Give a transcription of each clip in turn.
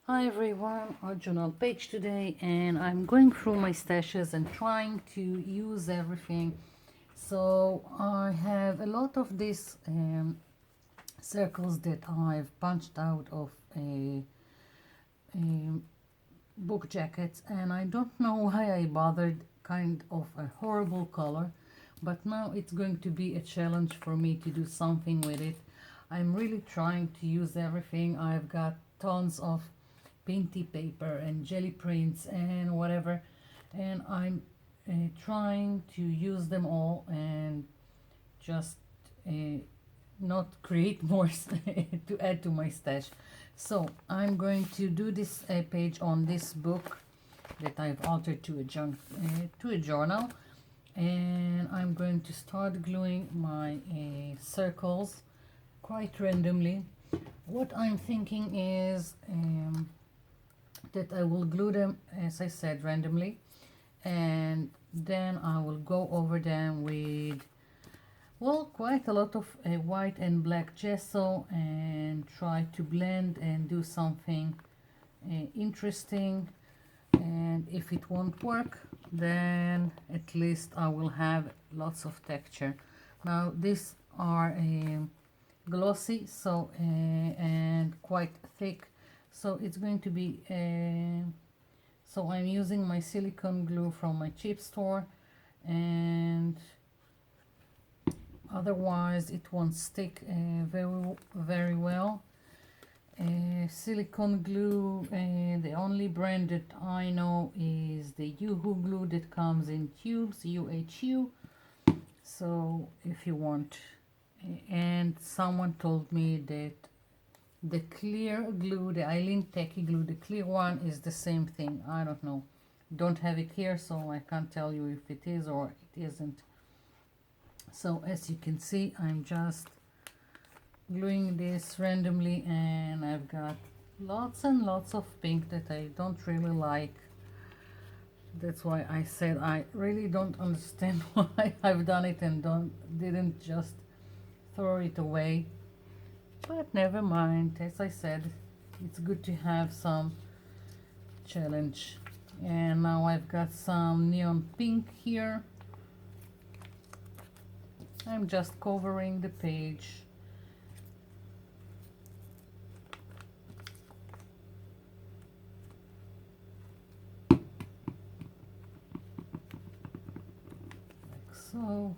Hi everyone, our journal page today, and I'm going through my stashes and trying to use everything. So I have a lot of these circles that I've punched out of a book jacket, and I don't know why I bothered. Kind of a horrible color, but now it's going to be a challenge for me to do something with it. I'm really trying to use everything. I've got tons of painty paper and jelly prints and whatever, and I'm trying to use them all and just uh, not create more to add to my stash. So I'm going to do this page on this book that I've altered to a journal, and I'm going to start gluing my circles quite randomly. What I'm thinking is that I will glue them, as I said, randomly, and then I will go over them with, well, quite a lot of white and black gesso and try to blend and do something interesting. And if it won't work, then at least I will have lots of texture. Now these are glossy, so and quite thick, so it's going to be so I'm using my silicone glue from my cheap store, and otherwise it won't stick very well. Silicone glue, the only brand that I know is the Yoo-Hoo glue that comes in tubes, UHU. So if you want, and someone told me that the clear glue, the Eileen Techie glue, the clear one is the same thing. I don't know. Don't have it here, so I can't tell you if it is or it isn't. So as you can see, I'm just gluing this randomly, and I've got lots and lots of pink that I don't really like. That's why I said I really don't understand why I've done it and didn't just throw it away. But never mind, as I said, it's good to have some challenge. And now I've got some neon pink here. I'm just covering the page. Like so.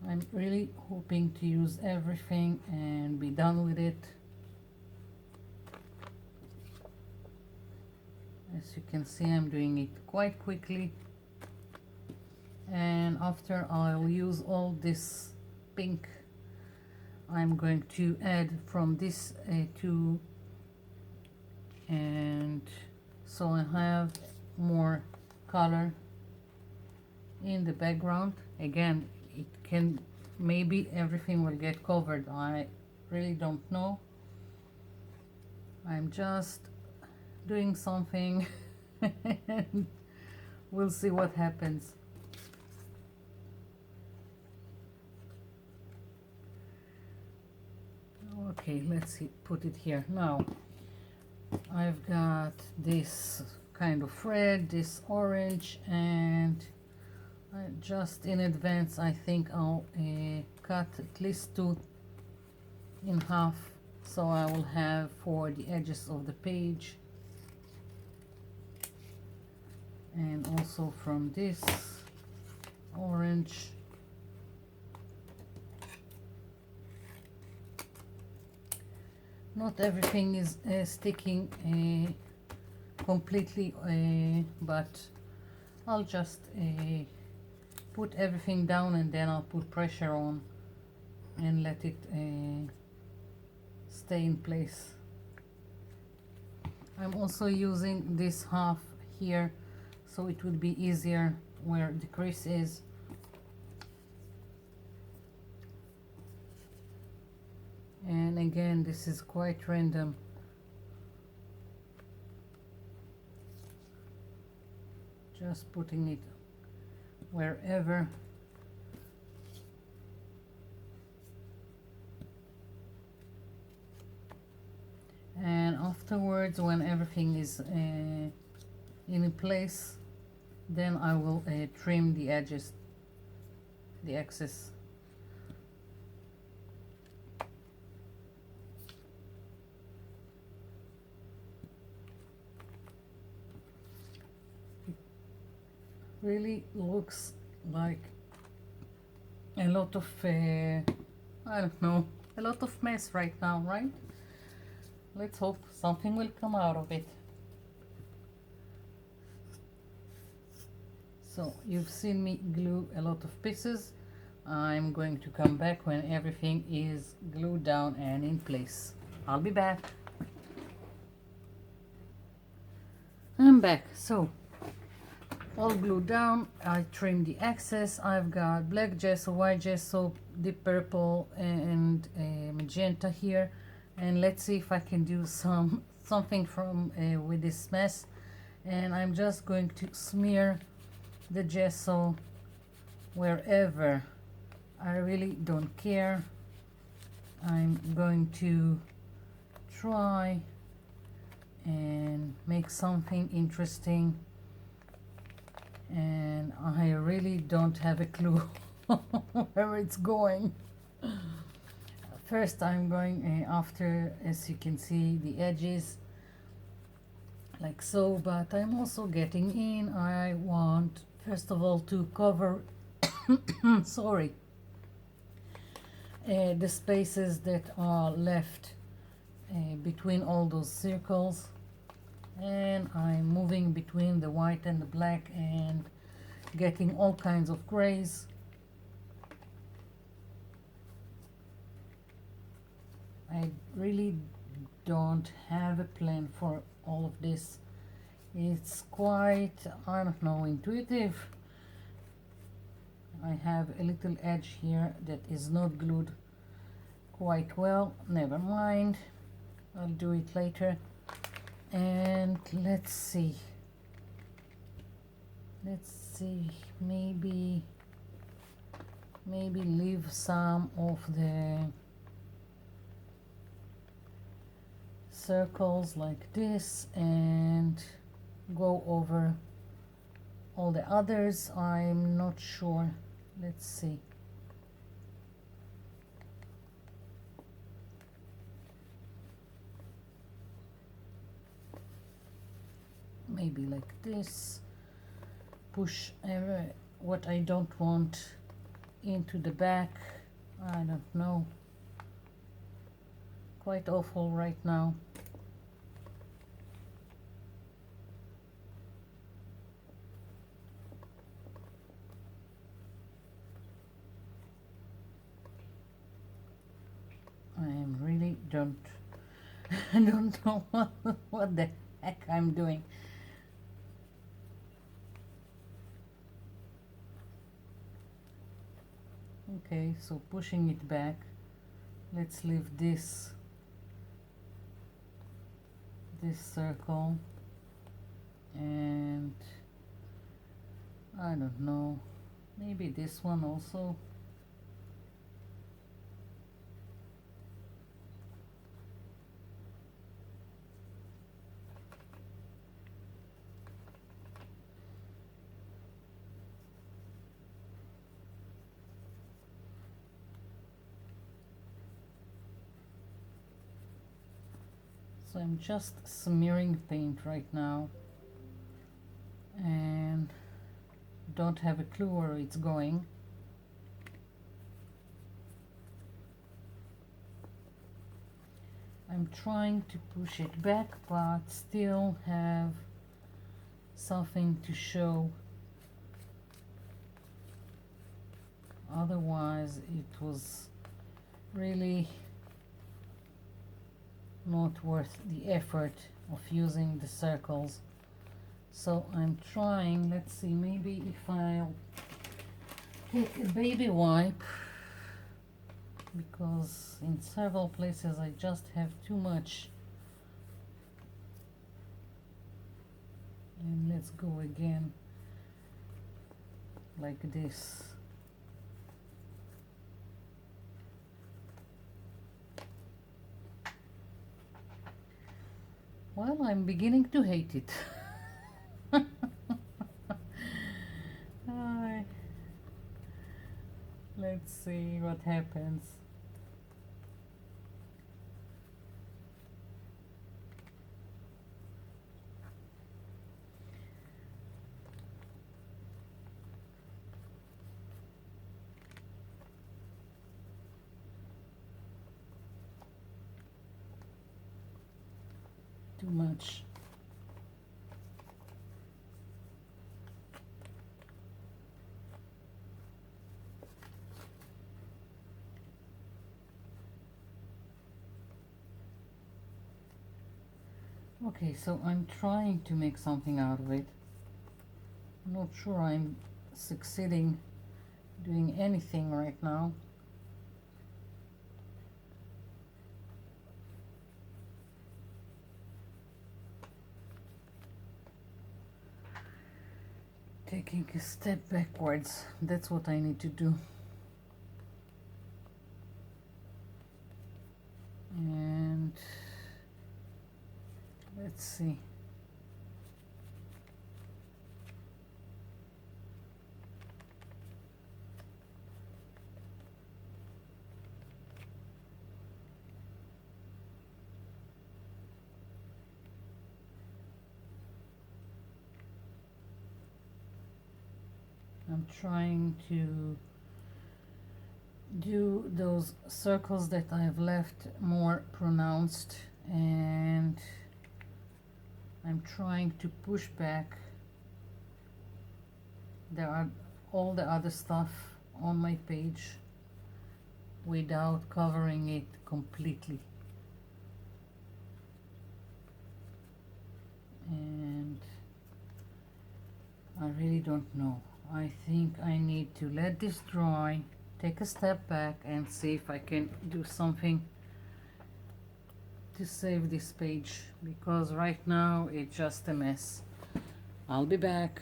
I'm really hoping to use everything and be done with it. As you can see, I'm doing it quite quickly, and after I'll use all this pink, I'm going to add from this two, and so I have more color in the background. Again, it can, maybe everything will get covered, I really don't know. I'm just doing something and we'll see what happens. Okay, let's see, put it here. Now I've got this kind of red, this orange, and just in advance I think I'll cut at least two in half, so I will have for the edges of the page. And also from this orange, not everything is sticking completely, but I'll just put everything down, and then I'll put pressure on and let it stay in place. I'm also using this half here, so it would be easier where the crease is. And again, this is quite random. Just putting it wherever. And and afterwards, when everything is in place, then I will trim the edges, the excess. Really looks like a lot of I don't know, a lot of mess right now, right? Let's hope something will come out of it. So you've seen me glue a lot of pieces. I'm going to come back when everything is glued down and in place. I'll be back. I'm back. So all glued down. I trimmed the excess. I've got black gesso, white gesso, deep purple, and magenta here. And let's see if I can do something from with this mess. And I'm just going to smear the gesso wherever. I really don't care. I'm going to try and make something interesting, and I really don't have a clue where it's going. First I'm going after, as you can see, the edges like so, but I'm also getting in. I want first of all to cover sorry, the spaces that are left between all those circles, and I'm moving between the white and the black and getting all kinds of grays. I really don't have a plan for all of this. It's quite, I don't know, intuitive. I have a little edge here that is not glued quite well. Never mind, I'll do it later. And let's see, maybe leave some of the circles like this and go over all the others. I'm not sure. Let's see. Maybe like this. Push what I don't want into the back. I don't know. Quite awful right now. I am really don't I don't know what the heck I'm doing. Okay, so pushing it back. Let's leave this circle, and I don't know, maybe this one also. So I'm just smearing paint right now and don't have a clue where it's going. I'm trying to push it back, but still have something to show. Otherwise it was really not worth the effort of using the circles. So I'm trying, let's see, maybe if I'll take a baby wipe, because in several places I just have too much. And let's go again like this. Well, I'm beginning to hate it. Hi. Let's see what happens. Too much. Okay, so I'm trying to make something out of it. I'm not sure I'm succeeding doing anything right now. Taking a step backwards, that's what I need to do. And let's see. I'm trying to do those circles that I've left more pronounced, and I'm trying to push back all the other stuff on my page without covering it completely. And I really don't know. I think I need to let this dry, take a step back, and see if I can do something to save this page, because right now it's just a mess. I'll be back.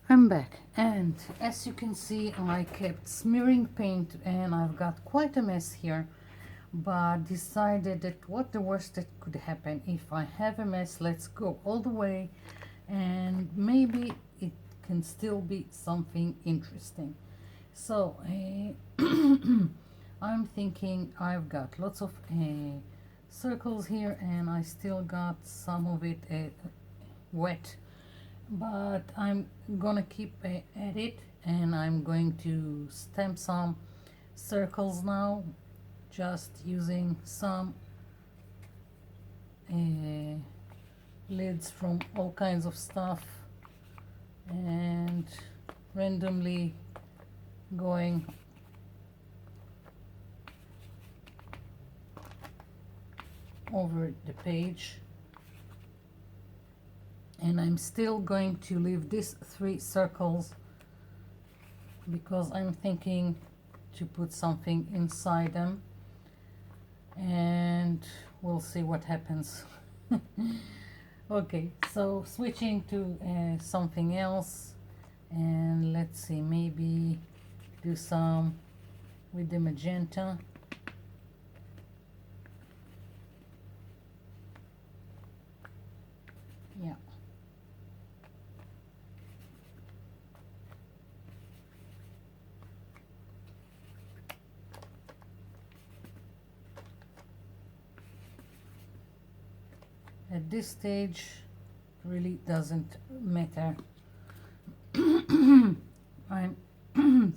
I'm back, and as you can see, I kept smearing paint and I've got quite a mess here, but decided that what the worst that could happen, if I have a mess, let's go all the way, and maybe it can still be something interesting. So I'm thinking I've got lots of circles here, and I still got some of it wet, but I'm gonna keep at it, and I'm going to stamp some circles now, just using some lids from all kinds of stuff and randomly going over the page. And I'm still going to leave these 3 circles because I'm thinking to put something inside them, and we'll see what happens. Okay, so switching to something else, and let's see, maybe do some with the magenta. Yeah. At this stage, really doesn't matter. I'm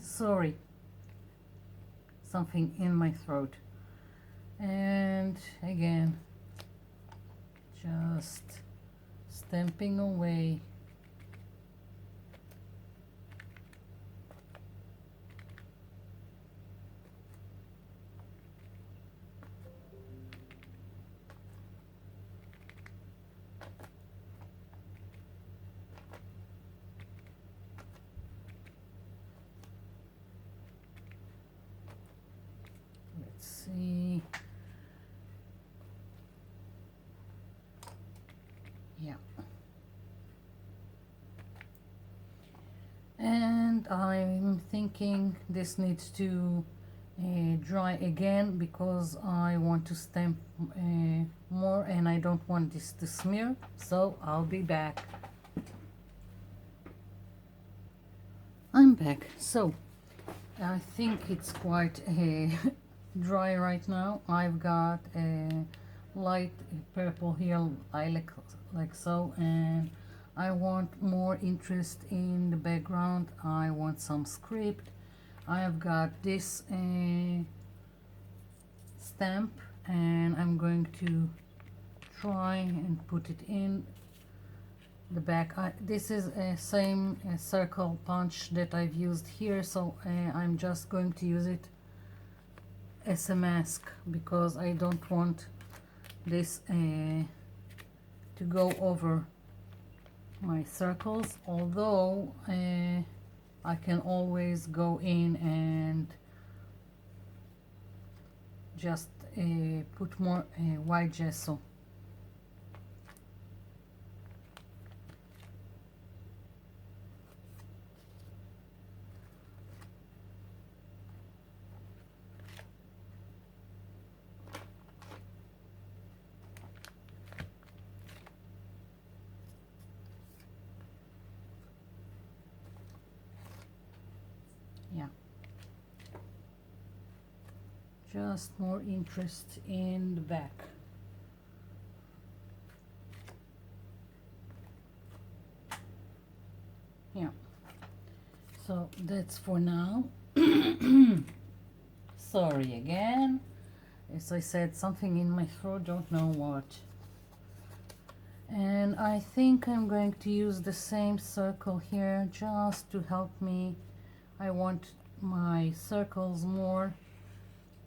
sorry, something in my throat. And again, just stamping away. Let's see. Yeah. And I'm thinking this needs to dry again because I want to stamp more and I don't want this to smear, so I'll be back. I'm back. So I think it's quite dry right now. I've got a light purple here, like so, and I want more interest in the background. I want some script. I have got this stamp and I'm going to try and put it in the back. This is a same circle punch that I've used here, so I'm just going to use it as a mask because I don't want this to go over my circles, although I can always go in and just put more white gesso. Yeah, just more interest in the back. Yeah, so that's for now. Sorry again, as I said, something in my throat, don't know what. And I think I'm going to use the same circle here just to help me. I want my circles more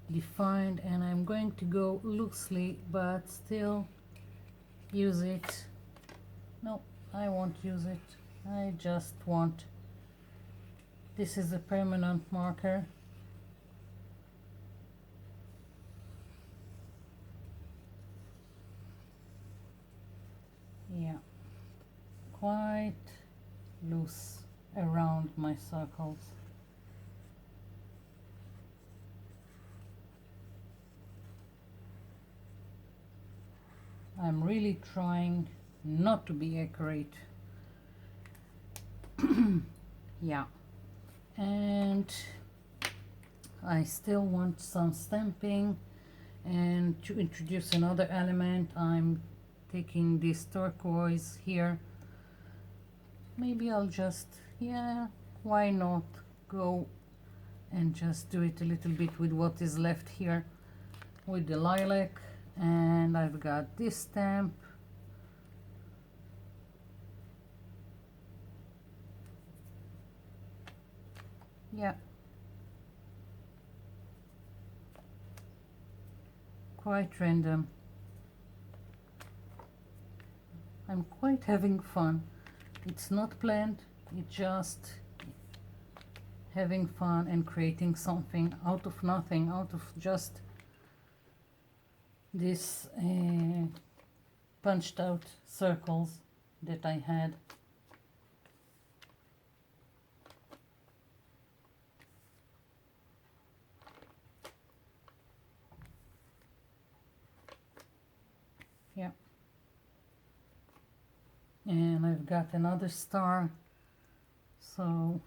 defined, and I'm going to go loosely but still use it. No, I won't use it. I just want, this is a permanent marker. Yeah, quite loose around my circles. I'm really trying not to be accurate. Yeah, and I still want some stamping, and to introduce another element I'm taking this turquoise here. Maybe I'll just, yeah, why not go and just do it a little bit with what is left here with the lilac. And I've got this stamp. Yeah, quite random. I'm quite having fun. It's not planned, it's just having fun and creating something out of nothing, out of just this punched out circles that I had. Yeah. And I've got another star, so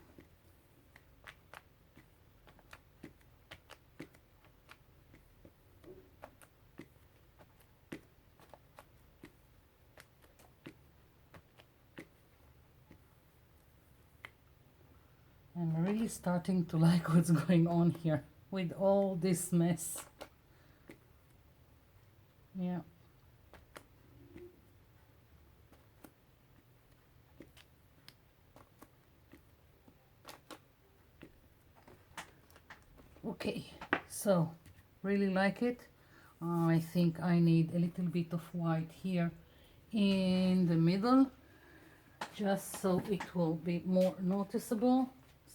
I'm really starting to like what's going on here with all this mess. Yeah. Okay, so really like it. I think I need a little bit of white here in the middle, just so it will be more noticeable.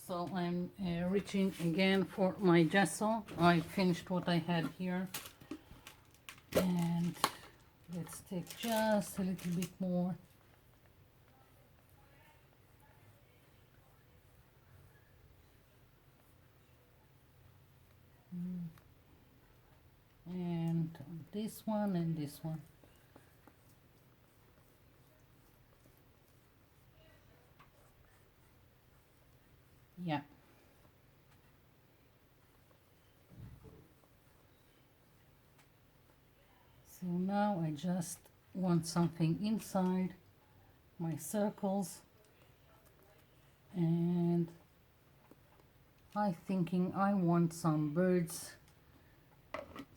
So I'm reaching again for my gesso. I finished what I had here, and let's take just a little bit more. and this one and this one. Yeah. So now I just want something inside my circles, and I thinking I want some birds,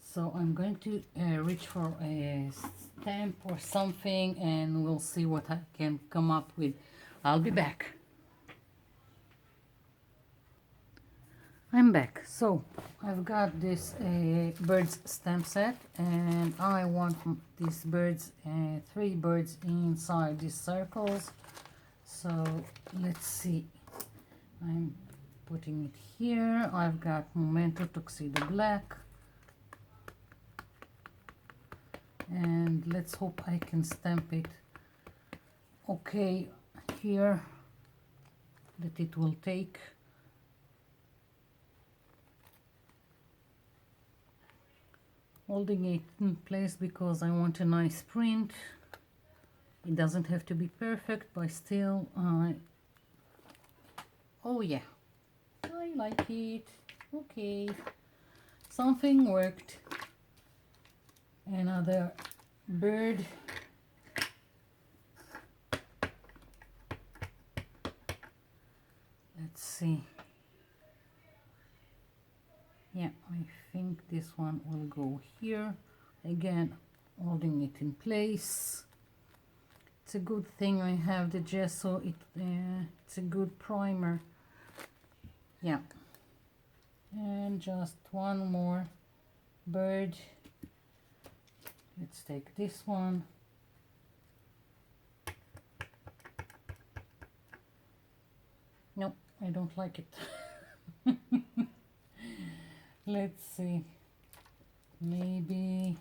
so I'm going to reach for a stamp or something, and we'll see what I can come up with. I'll be back. I'm back. So I've got this birds stamp set, and I want these birds, 3 birds inside these circles. So let's see. I'm putting it here. I've got Memento Tuxedo Black, and let's hope I can stamp it okay here, that it will take. Holding it in place because I want a nice print. It doesn't have to be perfect, but still oh yeah, I like it. Okay, something worked. Another bird. Let's see. Yeah, I think this one will go here. Again, holding it in place. It's a good thing I have the gesso. It's a good primer. Yeah. And just one more bird. Let's take this one. No, I don't like it. Let's see. Maybe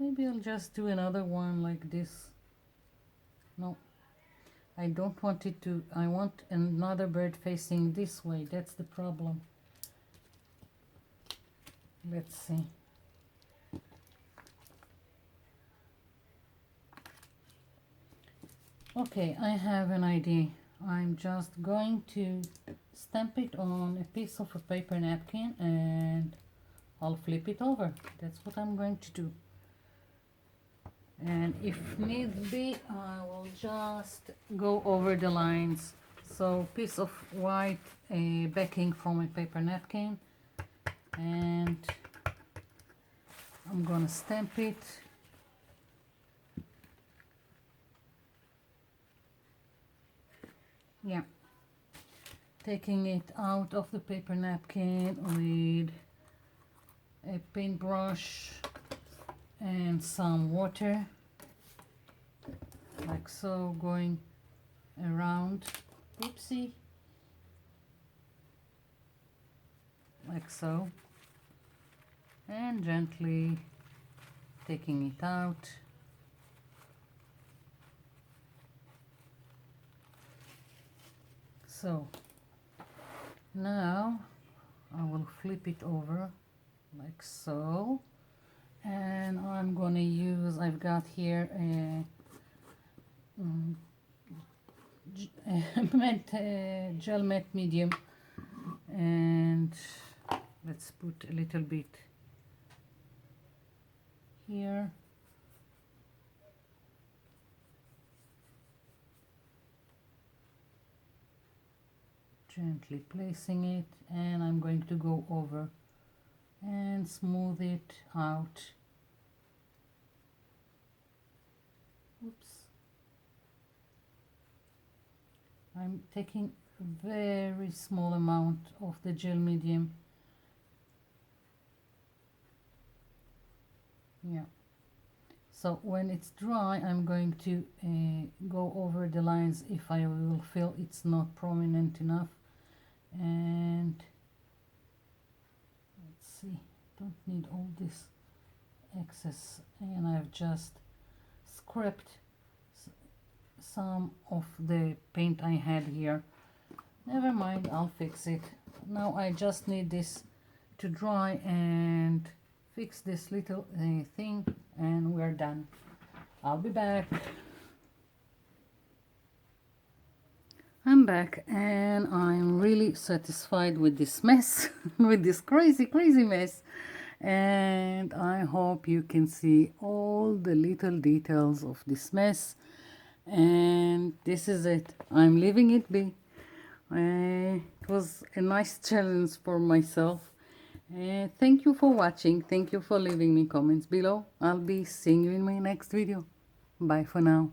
I'll just do another one like this. No, I don't want it to. I want another bird facing this way. That's the problem. Let's see. Okay, I have an idea. I'm just going to stamp it on a piece of a paper napkin, and I'll flip it over. That's what I'm going to do. And if need be, I will just go over the lines. So piece of white backing from a paper napkin, and I'm gonna stamp it. Yeah, taking it out of the paper napkin with a paintbrush and some water, like so, going around. Oopsie. Like so, and gently taking it out. So now I will flip it over like so, and I'm gonna use, I've got here a gel matte medium, and let's put a little bit here. Gently placing it, and I'm going to go over and smooth it out. Oops. I'm taking a very small amount of the gel medium. Yeah. So when it's dry, I'm going to go over the lines if I will feel it's not prominent enough. And let's see, don't need all this excess, and I've just scraped some of the paint I had here. Never mind, I'll fix it. Now I just need this to dry and fix this little thing, and we're done. I'll be back. I'm back and I'm really satisfied with this mess, with this crazy mess. And I hope you can see all the little details of this mess. And this is it. I'm leaving it be. It was a nice challenge for myself. Thank you for watching. Thank you for leaving me comments below. I'll be seeing you in my next video. Bye for now.